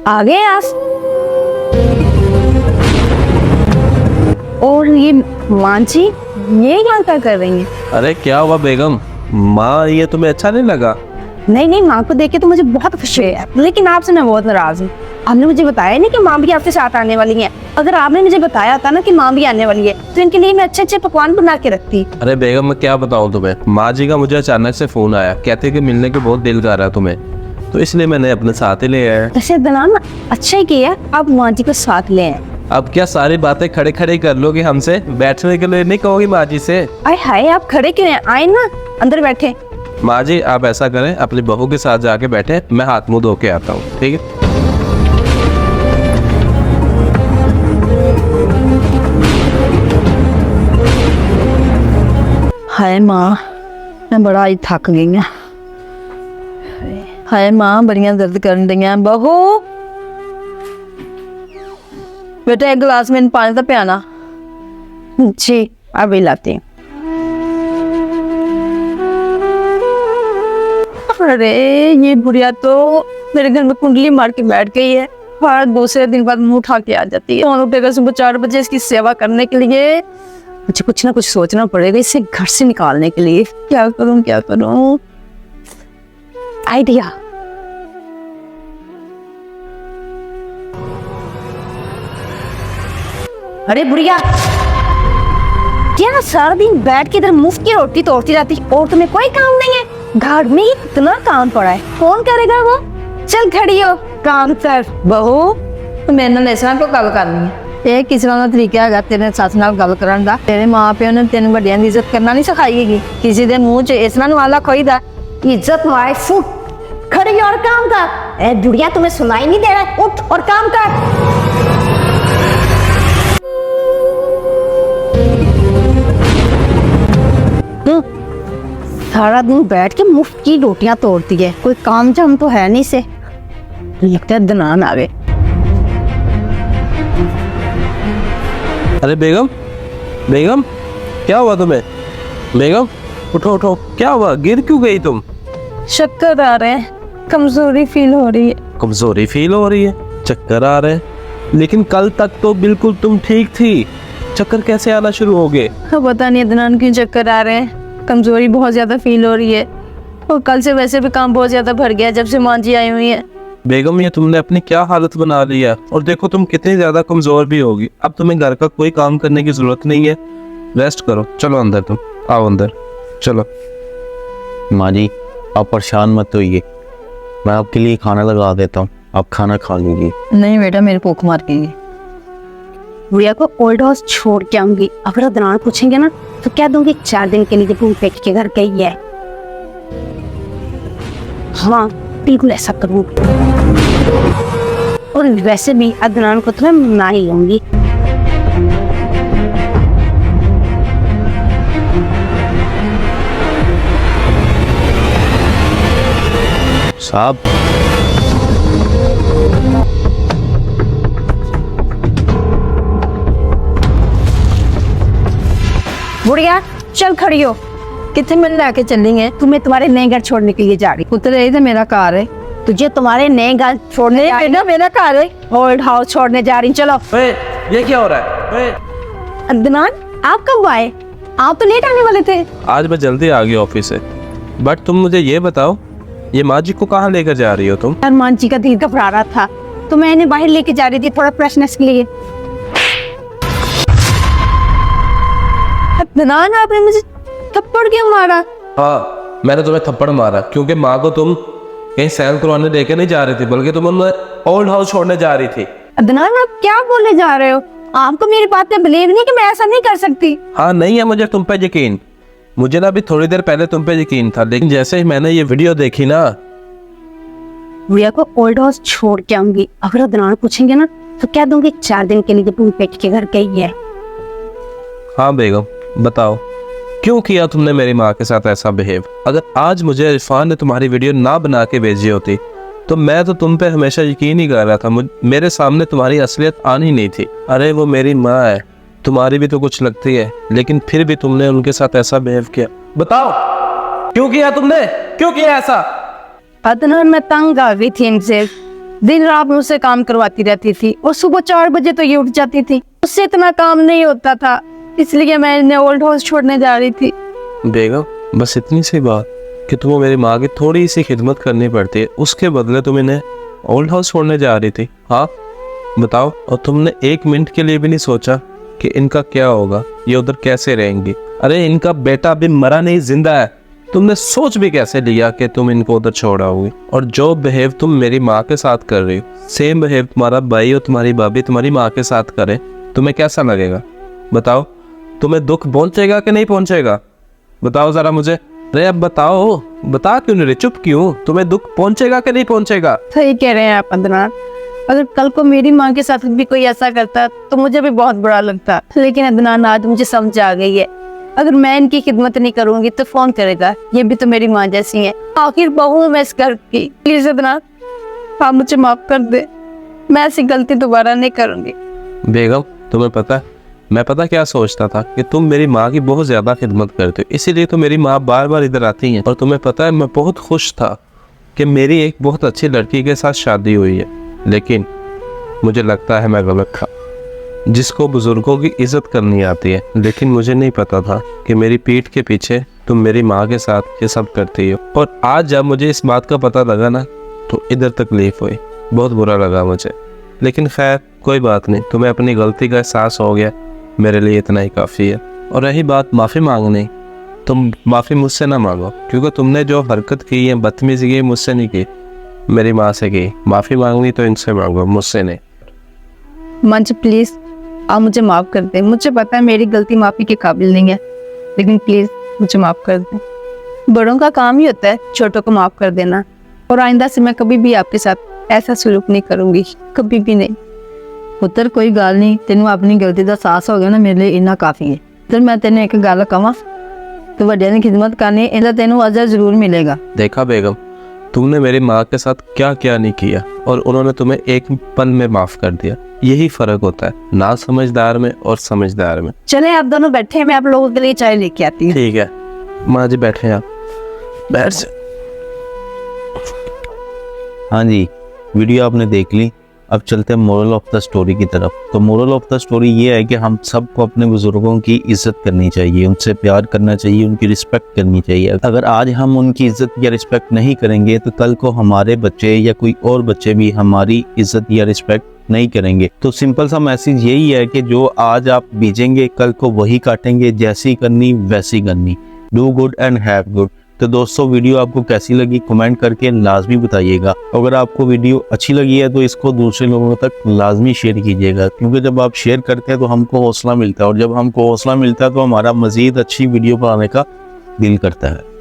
आ गए आप। और ये माँ जी ये यहाँ क्या कर रही हैं? अरे क्या हुआ बेगम, माँ ये तुम्हें अच्छा नहीं लगा? नहीं नहीं, माँ को देख के तो मुझे बहुत खुशी है, लेकिन आपसे मैं बहुत नाराज हूँ। आपने मुझे बताया नहीं कि माँ भी आपके साथ आने वाली है। अगर आपने मुझे बताया था ना कि माँ भी आने वाली है तो इनके लिए मैं अच्छे अच्छे पकवान बना के रखती। अरे बेगम मैं क्या बताऊँ तुम्हें, माँ जी का मुझे अचानक से फोन आया, कहते कि मिलने के बहुत दिल कर रहा है तुम्हें, तो इसलिए मैंने अपने साथ ही ले आया। वैसे अदनान अच्छा ही किया, आप माँ जी को साथ ले आए। अब क्या सारी बातें खड़े खड़े कर लोगे हमसे, बैठने के लिए नहीं कहोगी माँ जी से? आए हाय, आप खड़े क्यों हैं? आए ना अंदर बैठे। माँ जी आप ऐसा करें, अपनी बहू के साथ जाके बैठे, मैं हाथ मुंह धो के आता हूँ, ठीक है? हाय माँ, मैं बड़ा ही थक गई हूँ। हाय माँ, बड़ियां दर्द करन दियां। बहू बेटा एक गिलास में पानी का पियाना। जी अभी लाती हूँ। अरे ये बुढ़िया तो मेरे घर में कुंडली मार के बैठ गई है, हर दूसरे दिन बाद मुंह उठा के आ जाती है। कौन उठेगा सुबह 4 बजे इसकी सेवा करने के लिए? मुझे कुछ ना कुछ सोचना पड़ेगा इसे घर से निकालने के लिए। क्या करूं क्या करूं? आइडिया। अरे बुढ़िया, क्या सारा दिन बैठ के इधर मुफ्त की रोटी तोड़ती रहती और तुम्हें कोई काम नहीं है? घर में इतना काम पड़ा है, कौन करेगा वो? चल खड़ी हो, काम कर। बहू मेरे नाल इस तरह को गल करनी है। ਇਹ किस तरह का तरीका है तेरे सस नाल गल करन दा? तेरे माँ प्यो ने तेन वड्डियां दी इज्जत करना नहीं सिखाई? किसी दे मुंह च इस तरह वाला खोईदा? इज्जत माय फुट। खड़ी और काम कर। ए बुढ़िया तुम्हें सुनाई नहीं दे रहा? उठ और काम कर। सारा दिन बैठ के मुफ्त की रोटियां तोड़ती है, कोई काम जाम तो है नहीं से। लगता है दनान आ गए। अरे बेगम, बेगम क्या हुआ तुम्हें? बेगम उठो उठो, क्या हुआ, गिर क्यों गई तुम? चक्कर आ रहे हैं, कमजोरी फील हो रही है। कमजोरी फील हो रही है, चक्कर आ रहे हैं? लेकिन कल तक तो बिल्कुल तुम ठीक थी, चक्कर कैसे आना शुरू हो गए? पता नहीं अदनान क्यों चक्कर आ रहे हैं, कमजोरी बहुत ज्यादा फील हो रही है और कल से वैसे भी काम बहुत ज्यादा भर गया जब से माँ जी आई हुई है। बेगम ये तुमने अपनी क्या हालत बना ली है, और देखो तुम कितनी ज्यादा कमजोर भी होगी। अब तुम्हें घर का कोई काम करने की जरूरत नहीं है, रेस्ट करो। चलो अंदर, तुम आओ अंदर चलो। माँ जी आप परेशान मत होइए, मैं आपके लिए खाना लगा देता हूँ, आप खाना खा लीजिए। नहीं बेटा, मेरे भूख मार गई है। बुढ़िया को ओल्ड हाउस छोड़ के आऊंगी, अगर अदनान पूछेंगे ना तो कह दूंगी 4 दिन के लिए भूख पेट के घर गई है। हाँ बिल्कुल ऐसा करूंगी। और वैसे भी अदनान को तो मैं मना ही लूंगी। साहब बुढ़िया चल खड़ी हो। कितने मिल लाके चलेंगे? तुम्हें तुम्हारे नए घर छोड़ने के लिए जा रही। पुत्र यही तो मेरा कार है, तुझे तुम्हारे नए घर छोड़ने बेटा मेरा कार है, ओल्ड हाउस छोड़ने जा रही। चलो। ये क्या हो रहा है? अदनान आप कब आए? आप तो लेट आने वाले थे। आज मैं जल्दी आ गया ऑफिस से, बट तुम मुझे ये बताओ, ये माँ जी को कहाँ लेकर जा रही हो तुम? यार माँ जी का दिल घबरा रहा था तो मैं इन्हें बाहर लेके जा रही थी थोड़ा फ्रेशनेस के लिए। अदनान आपने मुझे थप्पड़ क्यों मारा? हाँ मैंने तुम्हें थप्पड़ मारा क्योंकि माँ को तुम कहीं सैर करवाने लेके नहीं जा रही थी, बल्कि तुम उन्हें ओल्ड हाउस छोड़ने जा रही थी। अदनान आप क्या बोले जा रहे हो? आपको मेरी बात पे बिलीव नहीं कि मैं ऐसा नहीं कर सकती? हाँ नहीं है मुझे तुम पे यकीन, मुझे ना अभी थोड़ी देर पहले तुम पे यकीन था, लेकिन जैसे ही मैंने ये वीडियो देखी ना। बुढ़िया को ओल्ड हाउस छोड़ के आऊंगी, अगर अदनान पूछेंगे ना तो कह दूंगी 4 दिन के लिए भूख पेट के घर गई है। हाँ बेगम बताओ, क्यों किया तुमने मेरी माँ के साथ ऐसा बिहेव? अगर आज मुझे इरफान ने तुम्हारी वीडियो ना बना के भेजी होती तो मैं तो तुम पे हमेशा यकीन ही कर रहा था, मेरे सामने तुम्हारी असलियत आनी नहीं थी। अरे वो मेरी माँ है, तुम्हारी भी तो कुछ लगती है, लेकिन फिर भी तुमने उनके साथ ऐसा बिहेव किया। बताओ क्यों किया तुमने, क्यों किया ऐसा? अदनान मैं तंग आ गई थी इनसे, दिन रात मुझसे काम करवाती रहती थी और सुबह 4 बजे तो ये उठ जाती थी। उससे इतना काम नहीं होता था, इसलिए मैं इन्हें ओल्ड हाउस छोड़ने जा रही थी। बेगम बस इतनी सी बात कि तुम्हें मेरी माँ की थोड़ी सी खिदमत करनी पड़ती है, उसके बदले तुम इन्हें ओल्ड हाउस छोड़ने जा रही थी। हाँ बताओ, और तुमने 1 मिनट के लिए भी नहीं सोचा कि इनका क्या होगा, ये उधर कैसे रहेंगी? अरे इनका बेटा अभी मरा नहीं, जिंदा है। तुमने सोच भी कैसे लिया कि तुम इनको उधर छोड़ आओगी? और जो बिहेव तुम मेरी माँ के साथ कर रही हो, सेम बिहेव तुम्हारा भाई और तुम्हारी भाभी तुम्हारी माँ के साथ करे, तुम्हें कैसा लगेगा? बताओ, तुम्हें दुख पहुंचेगा कि नहीं पहुंचेगा? बताओ जरा मुझे। अरे अब बताओ, बता क्यों नहीं रही, चुप क्यों? तुम्हें दुख पहुंचेगा कि नहीं पहुंचेगा? सही कह रहे हैं आप अदनान। अगर कल को मेरी माँ के साथ भी कोई ऐसा करता तो मुझे भी बहुत बुरा लगता, लेकिन अदनान आज मुझे समझ आ गई है, अगर मैं इनकी खिदमत नहीं करूंगी तो कौन करेगा? ये भी तो मेरी माँ जैसी है, आखिर बहू हूं मैं इस घर की। प्लीज अदनान, आप मुझे माफ कर दे, मैं ऐसी गलती दोबारा नहीं करूंगी। बेगम तुम्हें पता है, मैं पता क्या सोचता था कि तुम मेरी माँ की बहुत ज़्यादा खिदमत करते हो, इसीलिए तो मेरी माँ बार बार इधर आती हैं। और तुम्हें पता है, मैं बहुत खुश था कि मेरी एक बहुत अच्छी लड़की के साथ शादी हुई है, लेकिन मुझे लगता है मैं गलत था। जिसको बुज़ुर्गों की इज़्ज़त करनी आती है, लेकिन मुझे नहीं पता था कि मेरी पीठ के पीछे तुम मेरी माँ के साथ ये सब करती हो। और आज जब मुझे इस बात का पता लगा ना, तो इधर तकलीफ़ हुई, बहुत बुरा लगा मुझे। लेकिन खैर कोई बात नहीं, तुम्हें अपनी गलती का एहसास हो गया, मेरे लिए इतना ही काफ़ी है। और रही बात माफ़ी मांगने, तुम माफ़ी मुझसे ना मांगो, क्योंकि तुमने जो हरकत की है, बदतमीज़ी की, मुझसे नहीं की, मेरी माँ से की। माफ़ी मांगनी तो इनसे मांगो, मुझसे नहीं। मंच प्लीज आप मुझे माफ कर दें, मुझे पता है मेरी गलती माफी के काबिल नहीं है, लेकिन प्लीज मुझे माफ कर दें। बड़ों का काम ही होता है छोटों को माफ कर देना, और आइंदा से मैं कभी भी आपके साथ ऐसा सलूक नहीं करूंगी, कभी भी नहीं। पुत्र कोई गल नहीं, तेनू अपनी गलती का एहसास हो गया ना, मेरे लिए इन्ना काफ़ी है। तो मैं तेन एक गल कवां, तो वड्डियां दी खिदमत करनी, इहदा तेनू अजर जरूर मिलेगा। देखा बेगम, तुमने मेरी माँ के साथ क्या क्या नहीं किया, और उन्होंने तुम्हें एक पल में माफ़ कर दिया। यही फ़र्क होता है ना समझदार में और समझदार में। चले आप दोनों बैठे हैं, मैं आप लोगों के लिए चाय लेके आती हूँ। ठीक है माँ जी, बैठे आप, बैठ से। हाँ जी, वीडियो आपने देख ली, अब चलते हैं मोरल ऑफ द स्टोरी की तरफ। तो मोरल ऑफ द स्टोरी ये है कि हम सबको अपने बुजुर्गों की इज्जत करनी चाहिए, उनसे प्यार करना चाहिए, उनकी रिस्पेक्ट करनी चाहिए। अगर आज हम उनकी इज्जत या रिस्पेक्ट नहीं करेंगे तो कल को हमारे बच्चे या कोई और बच्चे भी हमारी इज्जत या रिस्पेक्ट नहीं करेंगे। तो सिंपल सा मैसेज यही है कि जो आज आप बीजेंगे कल को वही काटेंगे, जैसी करनी वैसी करनी। Do good and have good. तो दोस्तों, वीडियो आपको कैसी लगी कमेंट करके लाजमी बताइएगा। अगर आपको वीडियो अच्छी लगी है तो इसको दूसरे लोगों तक लाजमी शेयर कीजिएगा, क्योंकि जब आप शेयर करते हैं तो हमको हौसला मिलता है, और जब हमको हौसला मिलता है तो हमारा मज़ीद अच्छी वीडियो बनाने का दिल करता है।